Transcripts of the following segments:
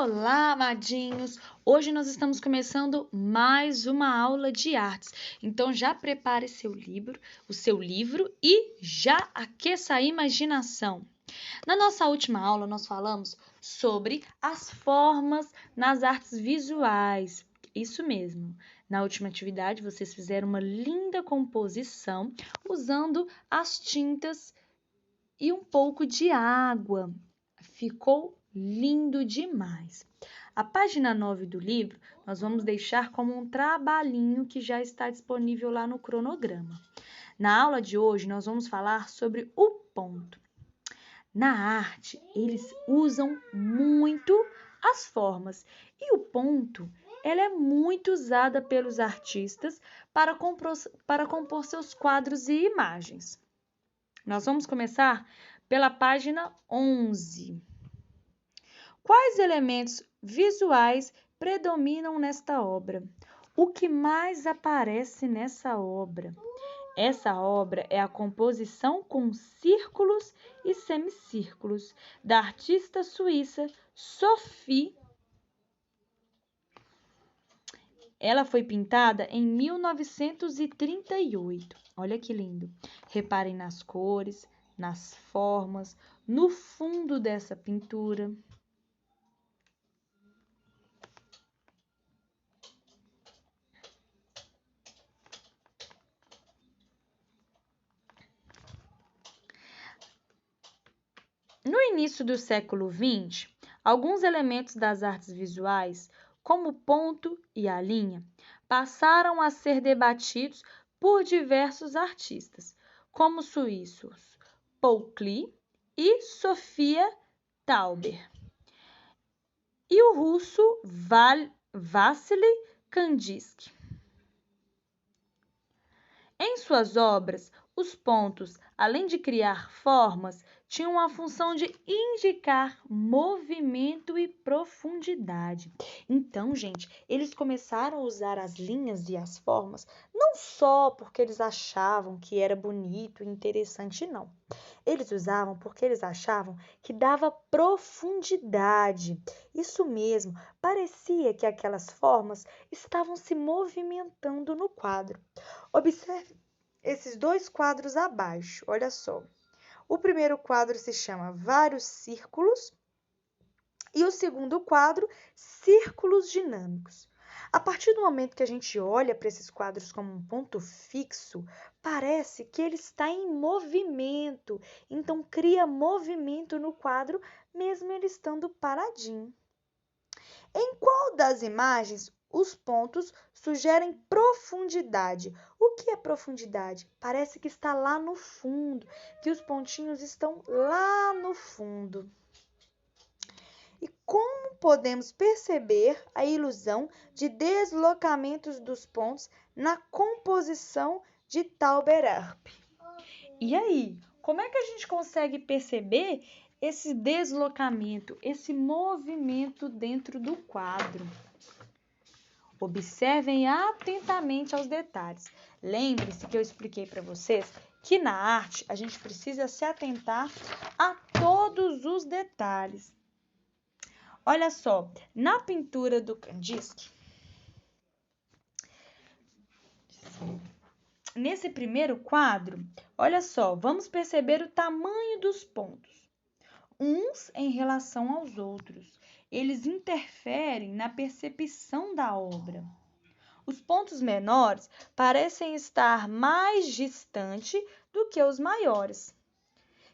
Olá, amadinhos! Hoje nós estamos começando mais uma aula de artes. Então já prepare o seu livro e já aqueça a imaginação. Na nossa última aula nós falamos sobre as formas nas artes visuais. Isso mesmo. Na última atividade vocês fizeram uma linda composição usando as tintas e um pouco de água. Ficou lindo demais. A página 9 do livro nós vamos deixar como um trabalhinho que já está disponível lá no cronograma. Na aula de hoje nós vamos falar sobre o ponto. Na arte, eles usam muito as formas e o ponto ela é muito usada pelos artistas para compor seus quadros e imagens. Nós vamos começar pela página 11. Quais elementos visuais predominam nesta obra? O que mais aparece nessa obra? Essa obra é a composição com círculos e semicírculos da artista suíça Sophie. Ela foi pintada em 1938. Olha que lindo. Reparem nas cores, nas formas, no fundo dessa pintura. No início do século XX, alguns elementos das artes visuais, como o ponto e a linha, passaram a ser debatidos por diversos artistas, como os suíços Paul Klee e Sofia Tauber, e o russo Vassily Kandinsky. Em suas obras, os pontos, além de criar formas, tinham a função de indicar movimento e profundidade. Então, gente, eles começaram a usar as linhas e as formas não só porque eles achavam que era bonito e interessante, não. Eles usavam porque eles achavam que dava profundidade. Isso mesmo, parecia que aquelas formas estavam se movimentando no quadro. Observe esses dois quadros abaixo, olha só. O primeiro quadro se chama Vários Círculos e o segundo quadro, Círculos Dinâmicos. A partir do momento que a gente olha para esses quadros como um ponto fixo, parece que ele está em movimento. Então, cria movimento no quadro, mesmo ele estando paradinho. Em qual das imagens os pontos sugerem profundidade? O que é profundidade? Parece que está lá no fundo, que os pontinhos estão lá no fundo. E como podemos perceber a ilusão de deslocamentos dos pontos na composição de Tauber-Arp? E aí, como é que a gente consegue perceber esse deslocamento, esse movimento dentro do quadro? Observem atentamente aos detalhes. Lembre-se que eu expliquei para vocês que na arte a gente precisa se atentar a todos os detalhes. Olha só, na pintura do Kandinsky, nesse primeiro quadro, olha só, vamos perceber o tamanho dos pontos, uns em relação aos outros. Eles interferem na percepção da obra. Os pontos menores parecem estar mais distante do que os maiores,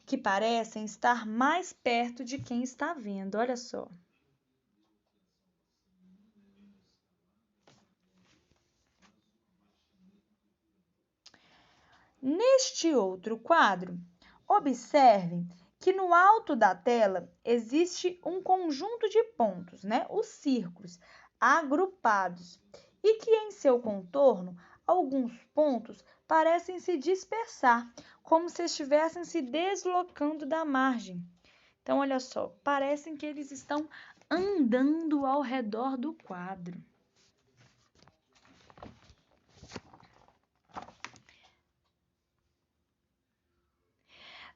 que parecem estar mais perto de quem está vendo. Olha só. Neste outro quadro, observem que no alto da tela existe um conjunto de pontos, os círculos, agrupados, e que em seu contorno, alguns pontos parecem se dispersar, como se estivessem se deslocando da margem. Então, olha só, parecem que eles estão andando ao redor do quadro.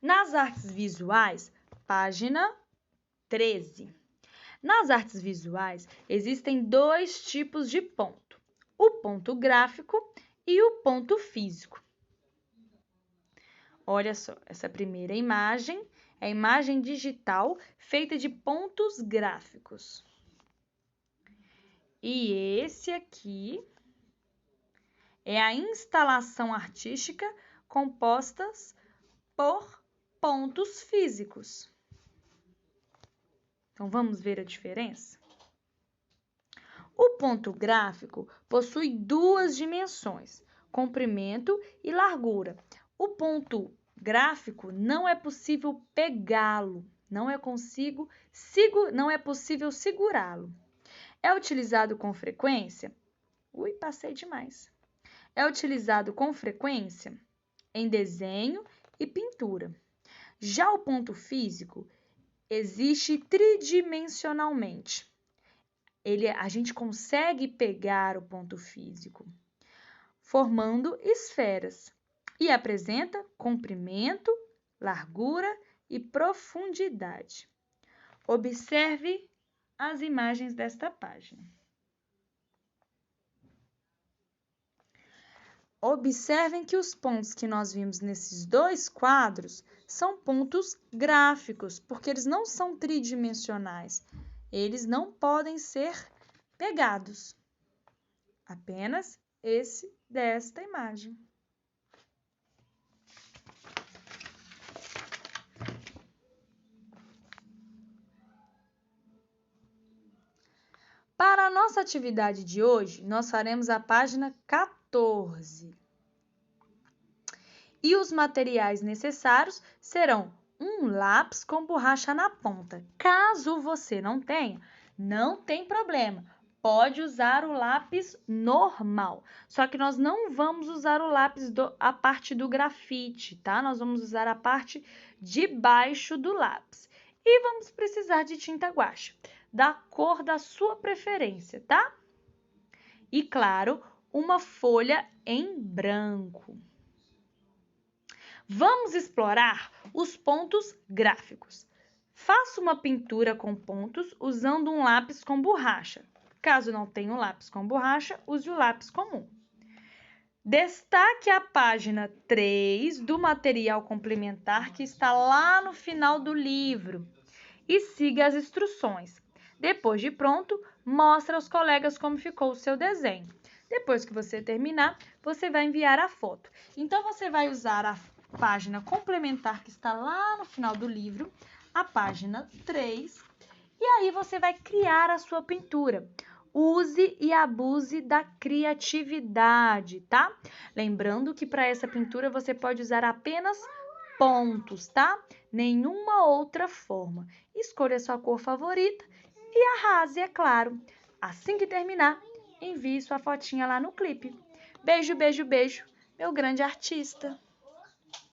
Nas artes visuais, página 13. Nas artes visuais, existem dois tipos de ponto: o ponto gráfico e o ponto físico. Olha só, essa primeira imagem é a imagem digital feita de pontos gráficos. E esse aqui é a instalação artística composta por pontos físicos. Então, vamos ver a diferença? O ponto gráfico possui duas dimensões, comprimento e largura. O ponto gráfico não é possível pegá-lo, não é possível segurá-lo. É utilizado com frequência? Passei demais. É utilizado com frequência em desenho e pintura. Já o ponto físico existe tridimensionalmente. A gente consegue pegar o ponto físico, formando esferas, e apresenta comprimento, largura e profundidade. Observe as imagens desta página. Observem que os pontos que nós vimos nesses dois quadros são pontos gráficos, porque eles não são tridimensionais. Eles não podem ser pegados. Apenas esse desta imagem. Para a nossa atividade de hoje, nós faremos a página 14. E os materiais necessários serão um lápis com borracha na ponta. Caso você não tenha, não tem problema. Pode usar o lápis normal. Só que nós não vamos usar o lápis a parte do grafite, tá? Nós vamos usar a parte de baixo do lápis. E vamos precisar de tinta guache, da cor da sua preferência, tá? E, claro, uma folha em branco. Vamos explorar os pontos gráficos. Faça uma pintura com pontos usando um lápis com borracha. Caso não tenha um lápis com borracha, use o lápis comum. Destaque a página 3 do material complementar que está lá no final do livro e siga as instruções. Depois de pronto, mostre aos colegas como ficou o seu desenho. Depois que você terminar, você vai enviar a foto. Então, você vai usar a página complementar que está lá no final do livro, a página 3, e aí você vai criar a sua pintura. Use e abuse da criatividade, tá? Lembrando que para essa pintura você pode usar apenas pontos, tá? Nenhuma outra forma. Escolha a sua cor favorita e arrase, é claro. Assim que terminar, envie sua fotinha lá no clipe. Beijo, beijo, beijo, meu grande artista!